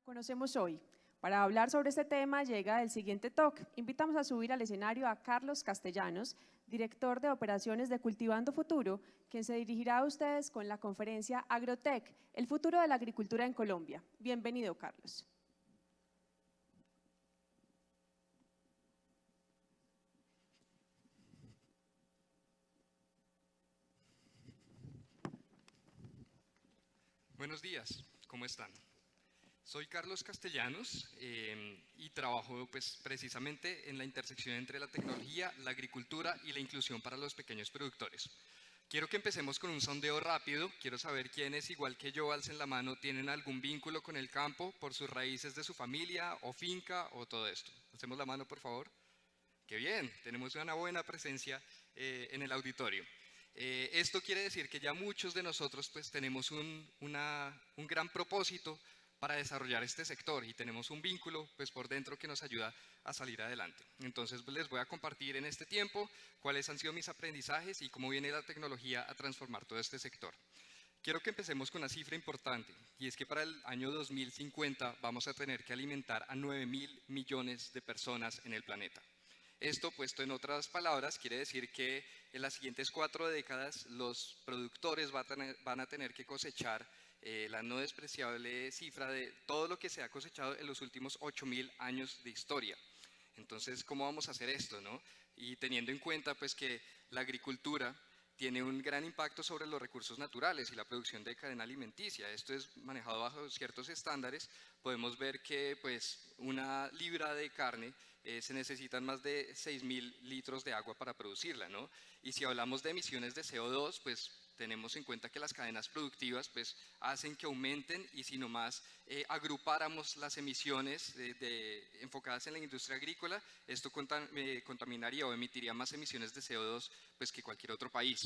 Conocemos hoy. Para hablar sobre este tema llega el siguiente talk. Invitamos a subir al escenario a Carlos Castellanos, director de operaciones de Cultivando Futuro, quien se dirigirá a ustedes con la conferencia Agrotech, el futuro de la agricultura en Colombia. Bienvenido, Carlos. Buenos días, ¿cómo están? Soy Carlos Castellanos y trabajo precisamente en la intersección entre la tecnología, la agricultura y la inclusión para los pequeños productores. Quiero que empecemos con un sondeo rápido. Quiero saber quiénes, igual que yo, alcen la mano, tienen algún vínculo con el campo por sus raíces de su familia o finca o todo esto. Alcemos la mano, por favor. ¡Qué bien! Tenemos una buena presencia en el auditorio. Esto quiere decir que ya muchos de nosotros pues tenemos un gran propósito para desarrollar este sector y tenemos un vínculo pues por dentro que nos ayuda a salir adelante. Entonces pues, les voy a compartir en este tiempo cuáles han sido mis aprendizajes y cómo viene la tecnología a transformar todo este sector. Quiero que empecemos con una cifra importante y es que para el año 2050 vamos a tener que alimentar a 9.000 millones de personas en el planeta. Esto, puesto en otras palabras, quiere decir que en las siguientes 4 décadas los productores van a tener que cosechar la no despreciable cifra de todo lo que se ha cosechado en los últimos 8.000 años de historia. Entonces, ¿cómo vamos a hacer esto, no? Y teniendo en cuenta pues, que la agricultura tiene un gran impacto sobre los recursos naturales y la producción de cadena alimenticia. Esto es manejado bajo ciertos estándares. Podemos ver que pues, una libra de carne se necesitan más de 6.000 litros de agua para producirla, ¿no? Y si hablamos de emisiones de CO2, pues tenemos en cuenta que las cadenas productivas pues, hacen que aumenten y si nomás agrupáramos las emisiones enfocadas en la industria agrícola, esto contaminaría o emitiría más emisiones de CO2 pues, que cualquier otro país.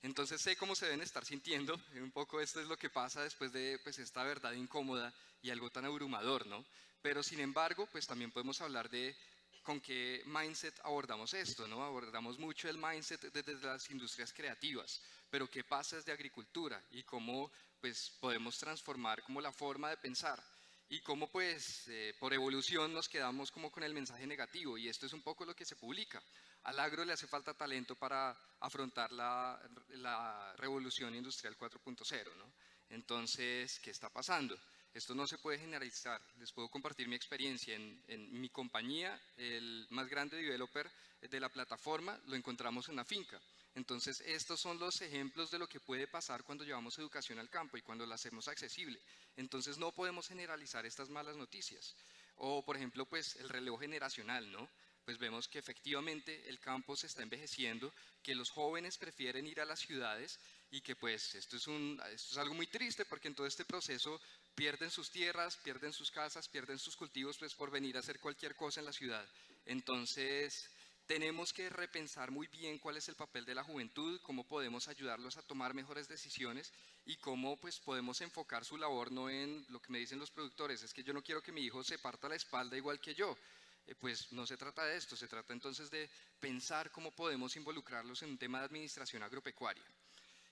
Entonces sé cómo se deben estar sintiendo, un poco esto es lo que pasa después de pues, esta verdad incómoda y algo tan abrumador, ¿no? Pero sin embargo, pues también podemos hablar de con qué mindset abordamos esto, ¿no? Abordamos mucho el mindset desde las industrias creativas, pero qué pasa desde agricultura y cómo pues, podemos transformar como la forma de pensar y cómo pues por evolución nos quedamos como con el mensaje negativo y esto es un poco lo que se publica. Al agro le hace falta talento para afrontar la revolución industrial 4.0, ¿no? Entonces, ¿qué está pasando? Esto no se puede generalizar. Les puedo compartir mi experiencia en mi compañía. El más grande developer de la plataforma lo encontramos en una finca. Entonces, estos son los ejemplos de lo que puede pasar cuando llevamos educación al campo y cuando la hacemos accesible. Entonces, no podemos generalizar estas malas noticias. O, por ejemplo, pues el relevo generacional, ¿no? Pues vemos que efectivamente el campo se está envejeciendo, que los jóvenes prefieren ir a las ciudades y que pues esto es algo muy triste porque en todo este proceso pierden sus tierras, pierden sus casas, pierden sus cultivos pues por venir a hacer cualquier cosa en la ciudad. Entonces tenemos que repensar muy bien cuál es el papel de la juventud, cómo podemos ayudarlos a tomar mejores decisiones y cómo pues podemos enfocar su labor no en lo que me dicen los productores, es que yo no quiero que mi hijo se parta la espalda igual que yo. Pues no se trata de esto, se trata entonces de pensar cómo podemos involucrarlos en un tema de administración agropecuaria.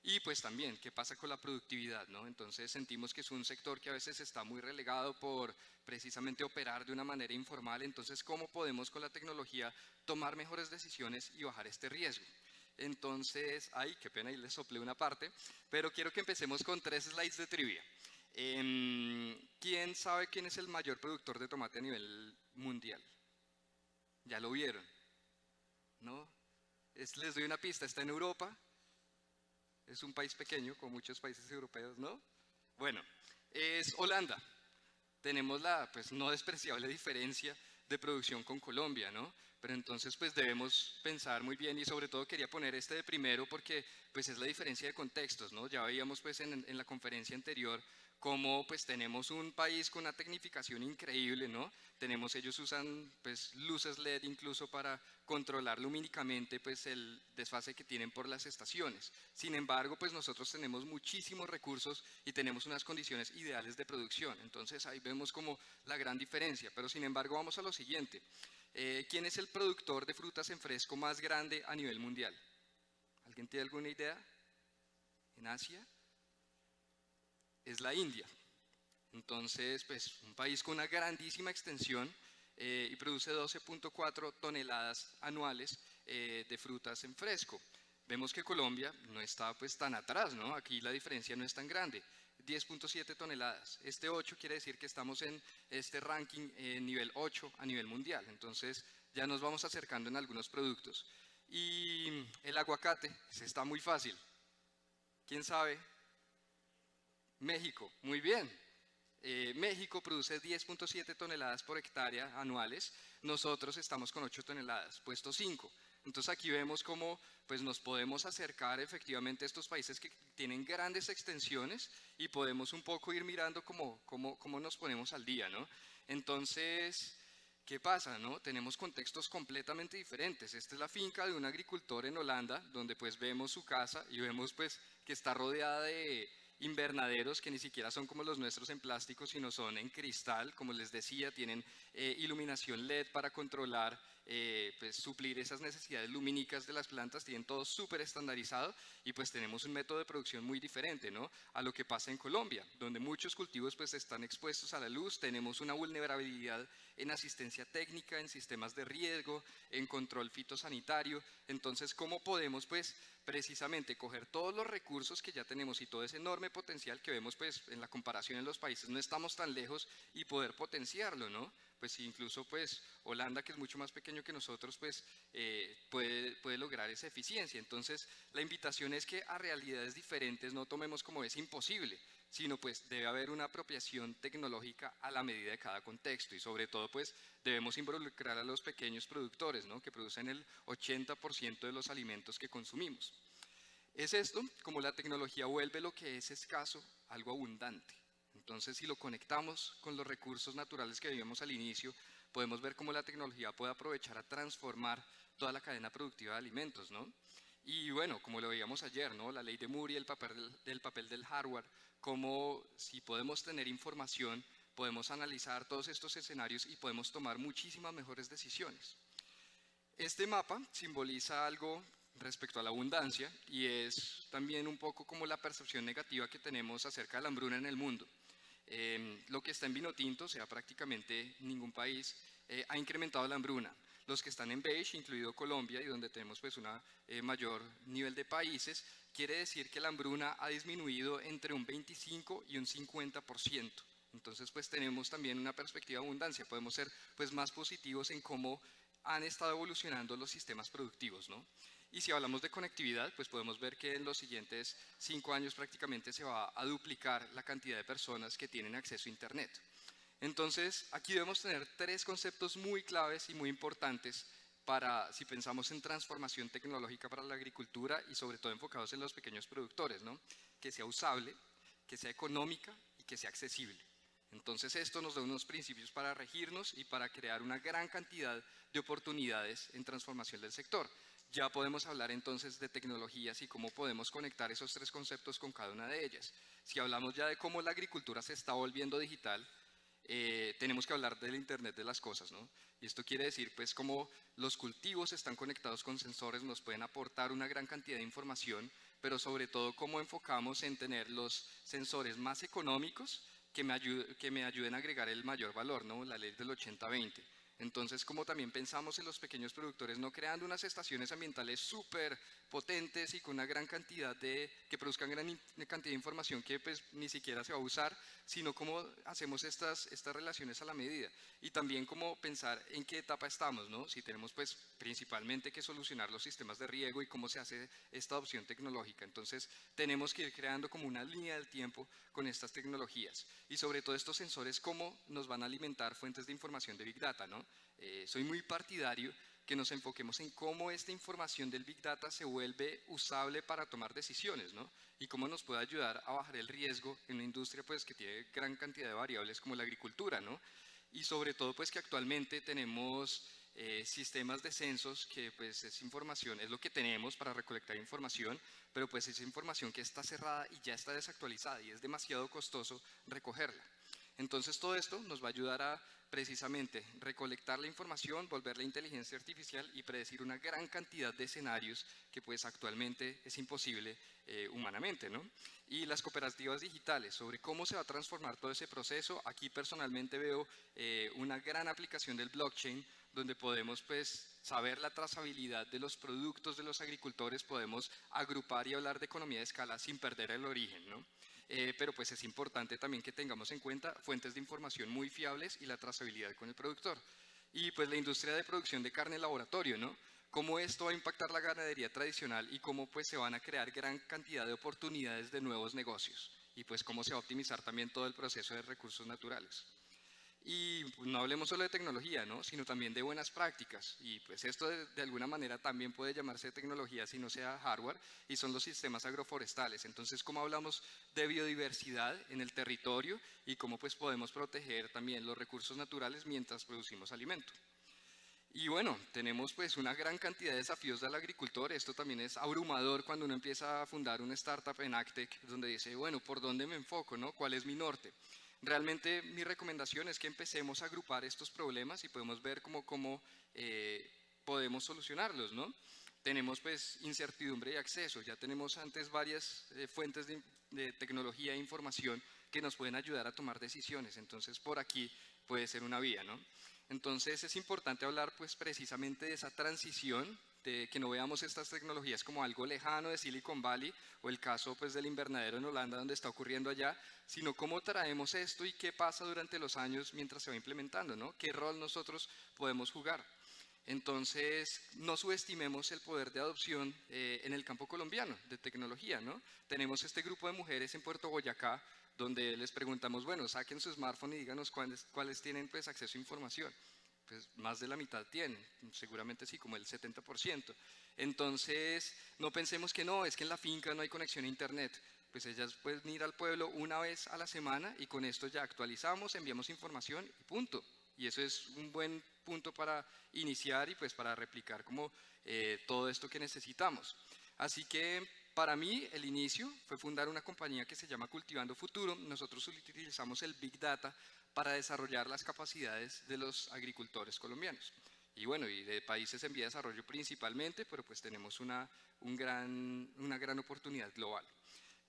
Y pues también, ¿qué pasa con la productividad, no? Entonces sentimos que es un sector que a veces está muy relegado por precisamente operar de una manera informal, entonces ¿cómo podemos con la tecnología tomar mejores decisiones y bajar este riesgo? Entonces, ay, qué pena, ahí les soplé una parte, pero quiero que empecemos con 3 slides de trivia. ¿Quién sabe quién es el mayor productor de tomate a nivel mundial? ¿Ya lo vieron? ¿No? Les doy una pista, está en Europa. Es un país pequeño, con muchos países europeos, ¿no? Bueno, es Holanda. Tenemos la pues, no despreciable diferencia de producción con Colombia, ¿no? Pero entonces pues debemos pensar muy bien y sobre todo quería poner este de primero porque pues es la diferencia de contextos, ¿no? Ya veíamos pues en la conferencia anterior cómo pues tenemos un país con una tecnificación increíble, ¿no? Ellos usan pues luces LED incluso para controlar lumínicamente pues el desfase que tienen por las estaciones. Sin embargo, pues nosotros tenemos muchísimos recursos y tenemos unas condiciones ideales de producción. Entonces ahí vemos como la gran diferencia, pero sin embargo vamos a lo siguiente. ¿Quién es el productor de frutas en fresco más grande a nivel mundial? ¿Alguien tiene alguna idea? ¿En Asia? Es la India. Entonces, pues un país con una grandísima extensión y produce 12.4 toneladas anuales de frutas en fresco. Vemos que Colombia no está pues tan atrás, ¿no? Aquí la diferencia no es tan grande, 10.7 toneladas. Este 8 quiere decir que estamos en este ranking nivel 8 a nivel mundial, entonces ya nos vamos acercando en algunos productos. Y el aguacate, está muy fácil. ¿Quién sabe? México, muy bien. México produce 10.7 toneladas por hectárea anuales, nosotros estamos con 8 toneladas, puesto 5. Entonces aquí vemos cómo pues, nos podemos acercar efectivamente a estos países que tienen grandes extensiones y podemos un poco ir mirando cómo nos ponemos al día, ¿no? Entonces, ¿qué pasa, no? Tenemos contextos completamente diferentes. Esta es la finca de un agricultor en Holanda, donde pues vemos su casa y vemos pues que está rodeada de invernaderos que ni siquiera son como los nuestros en plástico, sino son en cristal, como les decía, tienen iluminación LED para controlar, pues suplir esas necesidades lumínicas de las plantas, tienen todo súper estandarizado y pues tenemos un método de producción muy diferente, ¿no? A lo que pasa en Colombia, donde muchos cultivos pues están expuestos a la luz, tenemos una vulnerabilidad en asistencia técnica, en sistemas de riego, en control fitosanitario. Entonces, ¿cómo podemos pues precisamente coger todos los recursos que ya tenemos y todo ese enorme potencial que vemos pues en la comparación en los países, no estamos tan lejos y poder potenciarlo, ¿no? Pues incluso pues Holanda, que es mucho más pequeño que nosotros, pues puede lograr esa eficiencia. Entonces la invitación es que a realidades diferentes no tomemos como es imposible, sino pues debe haber una apropiación tecnológica a la medida de cada contexto y sobre todo pues debemos involucrar a los pequeños productores, ¿no? Que producen el 80% de los alimentos que consumimos. Es esto como la tecnología vuelve lo que es escaso algo abundante. Entonces, si lo conectamos con los recursos naturales que vimos al inicio, podemos ver cómo la tecnología puede aprovechar a transformar toda la cadena productiva de alimentos, ¿no? Y bueno, como lo veíamos ayer, ¿no? La ley de Moore y el papel del hardware, cómo si podemos tener información, podemos analizar todos estos escenarios y podemos tomar muchísimas mejores decisiones. Este mapa simboliza algo respecto a la abundancia y es también un poco como la percepción negativa que tenemos acerca de la hambruna en el mundo. Lo que está en vino tinto, o sea, prácticamente ningún país ha incrementado la hambruna. Los que están en beige, incluido Colombia, y donde tenemos pues un mayor nivel de países, quiere decir que la hambruna ha disminuido entre un 25 y un 50%. Entonces pues tenemos también una perspectiva de abundancia, podemos ser pues más positivos en cómo han estado evolucionando los sistemas productivos, ¿no? Y si hablamos de conectividad, pues podemos ver que en los siguientes 5 años prácticamente se va a duplicar la cantidad de personas que tienen acceso a Internet. Entonces, aquí debemos tener 3 conceptos muy claves y muy importantes para, si pensamos en transformación tecnológica para la agricultura y sobre todo enfocados en los pequeños productores, ¿no? Que sea usable, que sea económica y que sea accesible. Entonces esto nos da unos principios para regirnos y para crear una gran cantidad de oportunidades en transformación del sector. Ya podemos hablar entonces de tecnologías y cómo podemos conectar esos 3 conceptos con cada una de ellas. Si hablamos ya de cómo la agricultura se está volviendo digital, tenemos que hablar del Internet de las cosas, ¿no? Y esto quiere decir pues cómo los cultivos están conectados con sensores, nos pueden aportar una gran cantidad de información, pero sobre todo cómo enfocamos en tener los sensores más económicos que me ayuden a agregar el mayor valor, ¿no? La ley del 80-20. Entonces, como también pensamos en los pequeños productores, no creando unas estaciones ambientales súper potentes y con una gran cantidad que produzcan gran cantidad de información que pues ni siquiera se va a usar, sino cómo hacemos estas relaciones a la medida. Y también cómo pensar en qué etapa estamos, ¿no? Si tenemos pues principalmente que solucionar los sistemas de riego y cómo se hace esta adopción tecnológica. Entonces, tenemos que ir creando como una línea del tiempo con estas tecnologías. Y sobre todo estos sensores, cómo nos van a alimentar fuentes de información de Big Data, ¿no? Soy muy partidario que nos enfoquemos en cómo esta información del Big Data se vuelve usable para tomar decisiones, ¿no? Y cómo nos puede ayudar a bajar el riesgo en una industria pues, que tiene gran cantidad de variables como la agricultura, ¿no? Y sobre todo pues que actualmente tenemos sistemas de censos que pues es información, es lo que tenemos para recolectar información, pero pues es información que está cerrada y ya está desactualizada y es demasiado costoso recogerla. Entonces todo esto nos va a ayudar a precisamente recolectar la información, volver la inteligencia artificial y predecir una gran cantidad de escenarios que pues actualmente es imposible humanamente, ¿no? Y las cooperativas digitales, sobre cómo se va a transformar todo ese proceso. Aquí personalmente veo una gran aplicación del blockchain, donde podemos pues saber la trazabilidad de los productos de los agricultores, podemos agrupar y hablar de economía de escala sin perder el origen, ¿no? Pero pues es importante también que tengamos en cuenta fuentes de información muy fiables y la trazabilidad con el productor. Y pues la industria de producción de carne en laboratorio, ¿no? Cómo esto va a impactar la ganadería tradicional y cómo pues se van a crear gran cantidad de oportunidades de nuevos negocios y pues cómo se va a optimizar también todo el proceso de recursos naturales. Y pues, no hablemos solo de tecnología, ¿no? Sino también de buenas prácticas. Y pues esto de alguna manera también puede llamarse tecnología si no sea hardware, y son los sistemas agroforestales. Entonces, ¿cómo hablamos de biodiversidad en el territorio y cómo pues podemos proteger también los recursos naturales mientras producimos alimento? Y bueno, tenemos pues una gran cantidad de desafíos del agricultor. Esto también es abrumador cuando uno empieza a fundar una startup en AgTech, donde dice, bueno, ¿por dónde me enfoco, no? ¿Cuál es mi norte? Realmente mi recomendación es que empecemos a agrupar estos problemas y podemos ver cómo podemos solucionarlos, ¿no? Tenemos pues incertidumbre y acceso. Ya tenemos antes varias fuentes de tecnología e información que nos pueden ayudar a tomar decisiones. Entonces por aquí puede ser una vía, ¿no? Entonces es importante hablar pues precisamente de esa transición, de que no veamos estas tecnologías como algo lejano de Silicon Valley o el caso pues del invernadero en Holanda donde está ocurriendo allá, sino cómo traemos esto y qué pasa durante los años mientras se va implementando, ¿no? ¿Qué rol nosotros podemos jugar? Entonces, no subestimemos el poder de adopción en el campo colombiano de tecnología, ¿no? Tenemos este grupo de mujeres en Puerto Boyacá donde les preguntamos, bueno, saquen su smartphone y díganos cuáles tienen pues acceso a información. Pues más de la mitad tienen, seguramente sí, como el 70%. Entonces, no pensemos que no, es que en la finca no hay conexión a internet. Pues ellas pueden ir al pueblo una vez a la semana y con esto ya actualizamos, enviamos información y punto. Y eso es un buen punto para iniciar y pues para replicar como todo esto que necesitamos. Así que para mí el inicio fue fundar una compañía que se llama Cultivando Futuro. Nosotros utilizamos el Big Data para desarrollar las capacidades de los agricultores colombianos. Y bueno, y de países en vía de desarrollo principalmente, pero pues tenemos una gran oportunidad global.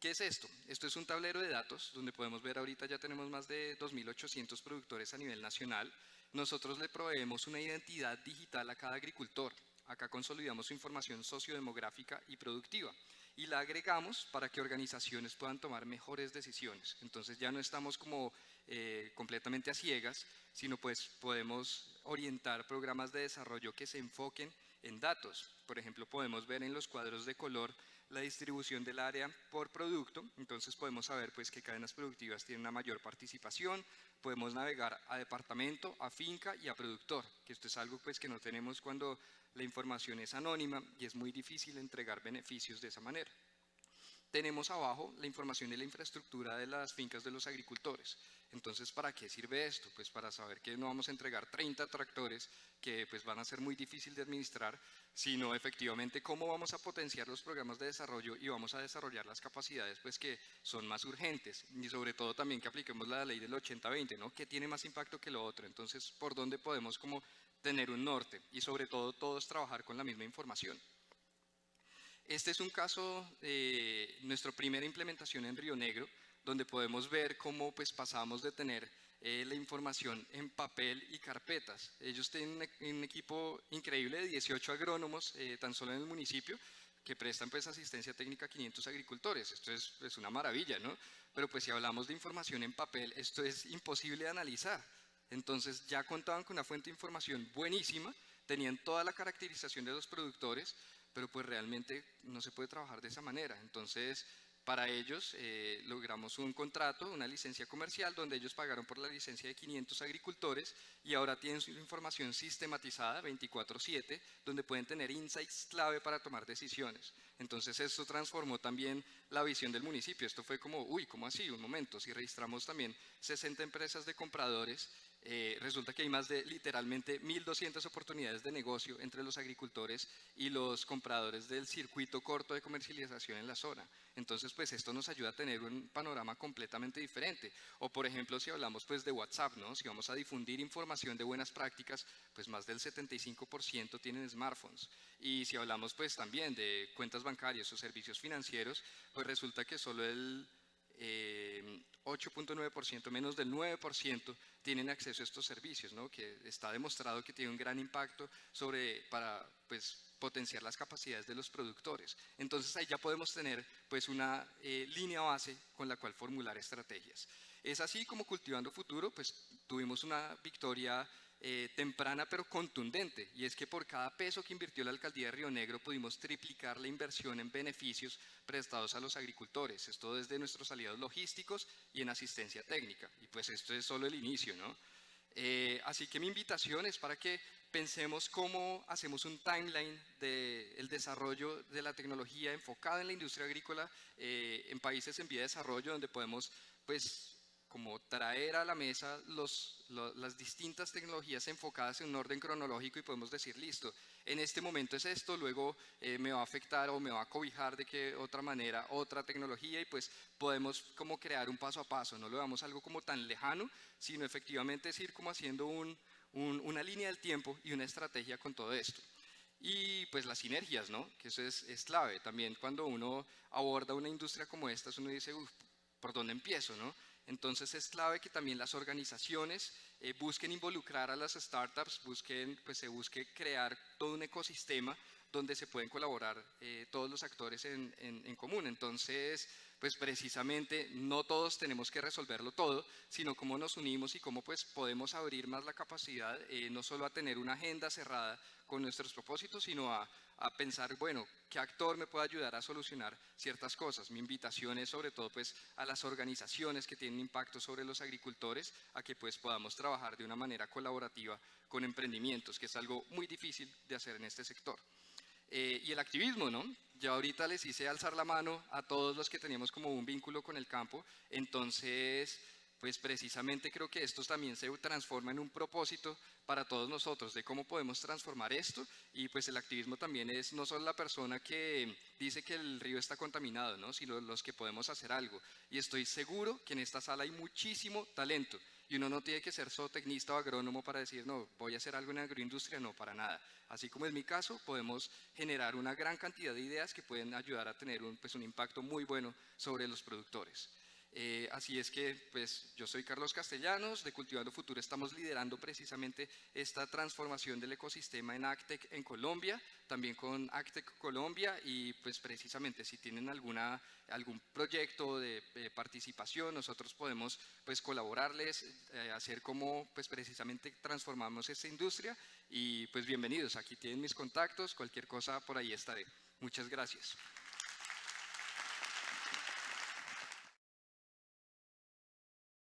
¿Qué es esto? Esto es un tablero de datos donde podemos ver ahorita ya tenemos más de 2.800 productores a nivel nacional. Nosotros le proveemos una identidad digital a cada agricultor. Acá consolidamos su información sociodemográfica y productiva y la agregamos para que organizaciones puedan tomar mejores decisiones. Entonces ya no estamos como completamente a ciegas, sino pues podemos orientar programas de desarrollo que se enfoquen en datos. Por ejemplo, podemos ver en los cuadros de color la distribución del área por producto, entonces podemos saber pues qué cadenas productivas tienen una mayor participación, podemos navegar a departamento, a finca y a productor, que esto es algo pues que no tenemos cuando la información es anónima y es muy difícil entregar beneficios de esa manera. Tenemos abajo la información de la infraestructura de las fincas de los agricultores. Entonces, ¿para qué sirve esto? Pues para saber que no vamos a entregar 30 tractores que pues van a ser muy difícil de administrar, sino efectivamente cómo vamos a potenciar los programas de desarrollo y vamos a desarrollar las capacidades pues que son más urgentes y sobre todo también que apliquemos la ley del 80-20, ¿no? Que tiene más impacto que lo otro. Entonces, ¿por dónde podemos como tener un norte? Y sobre todo todos trabajar con la misma información. Este es un caso de nuestra primera implementación en Río Negro, donde podemos ver cómo pues, pasamos de tener la información en papel y carpetas. Ellos tienen un equipo increíble de 18 agrónomos tan solo en el municipio que prestan pues, asistencia técnica a 500 agricultores. Esto es una maravilla, ¿no? Pero pues si hablamos de información en papel, esto es imposible de analizar. Entonces ya contaban con una fuente de información buenísima, tenían toda la caracterización de los productores, pero pues realmente no se puede trabajar de esa manera. Entonces, para ellos logramos un contrato, una licencia comercial, donde ellos pagaron por la licencia de 500 agricultores y ahora tienen su información sistematizada 24/7, donde pueden tener insights clave para tomar decisiones. Entonces, esto transformó también la visión del municipio. Esto fue como, uy, ¿cómo así? Un momento, si registramos también 60 empresas de compradores, Resulta que hay más de literalmente 1.200 oportunidades de negocio entre los agricultores y los compradores del circuito corto de comercialización en la zona. Entonces, pues esto nos ayuda a tener un panorama completamente diferente. O por ejemplo, si hablamos pues de WhatsApp, ¿no? Si vamos a difundir información de buenas prácticas, pues más del 75% tienen smartphones. Y si hablamos pues también de cuentas bancarias o servicios financieros, pues resulta que solo el 8.9%, menos del 9% tienen acceso a estos servicios, ¿no? Que está demostrado que tiene un gran impacto para pues, potenciar las capacidades de los productores. Entonces ahí ya podemos tener pues, una línea base con la cual formular estrategias. Es así como Cultivando Futuro, pues tuvimos una victoria temprana pero contundente, y es que por cada peso que invirtió la alcaldía de Río Negro pudimos triplicar la inversión en beneficios prestados a los agricultores, esto desde nuestros aliados logísticos y en asistencia técnica, y pues esto es solo el inicio, ¿no? Así que mi invitación es para que pensemos cómo hacemos un timeline del desarrollo de la tecnología enfocada en la industria agrícola en países en vía de desarrollo, donde podemos pues como traer a la mesa las distintas tecnologías enfocadas en un orden cronológico y podemos decir, listo, en este momento es esto, luego me va a afectar o me va a cobijar de que otra manera, otra tecnología, y pues podemos como crear un paso a paso, no lo veamos algo como tan lejano, sino efectivamente es ir como haciendo una línea del tiempo y una estrategia con todo esto. Y pues las sinergias, ¿no? Que eso es clave. También cuando uno aborda una industria como esta, uno dice, ¿por dónde empiezo, no? Entonces es clave que también las organizaciones busquen involucrar a las startups, pues se busque crear todo un ecosistema donde se pueden colaborar todos los actores en común. Entonces, pues precisamente no todos tenemos que resolverlo todo, sino cómo nos unimos y cómo pues podemos abrir más la capacidad, no solo a tener una agenda cerrada con nuestros propósitos, sino a pensar, bueno, ¿qué actor me puede ayudar a solucionar ciertas cosas? Mi invitación es sobre todo pues a las organizaciones que tienen impacto sobre los agricultores, a que pues podamos trabajar de una manera colaborativa con emprendimientos, que es algo muy difícil de hacer en este sector. Y el activismo, ¿no? Ya ahorita les hice alzar la mano a todos los que teníamos como un vínculo con el campo, entonces pues precisamente creo que esto también se transforma en un propósito para todos nosotros, de cómo podemos transformar esto, y pues el activismo también es no solo la persona que dice que el río está contaminado, ¿no? Sino los que podemos hacer algo, y estoy seguro que en esta sala hay muchísimo talento, y uno no tiene que ser zootecnista o agrónomo para decir, no, voy a hacer algo en agroindustria, no, para nada. Así como es mi caso, podemos generar una gran cantidad de ideas que pueden ayudar a tener un impacto muy bueno sobre los productores. Así es que pues yo soy Carlos Castellanos, de Cultivando Futuro estamos liderando precisamente esta transformación del ecosistema en AgTech en Colombia, también con AgTech Colombia, y pues precisamente si tienen algún proyecto de participación, nosotros podemos pues colaborarles, hacer cómo pues precisamente transformamos esta industria, y pues bienvenidos, aquí tienen mis contactos, cualquier cosa por ahí estaré. Muchas gracias.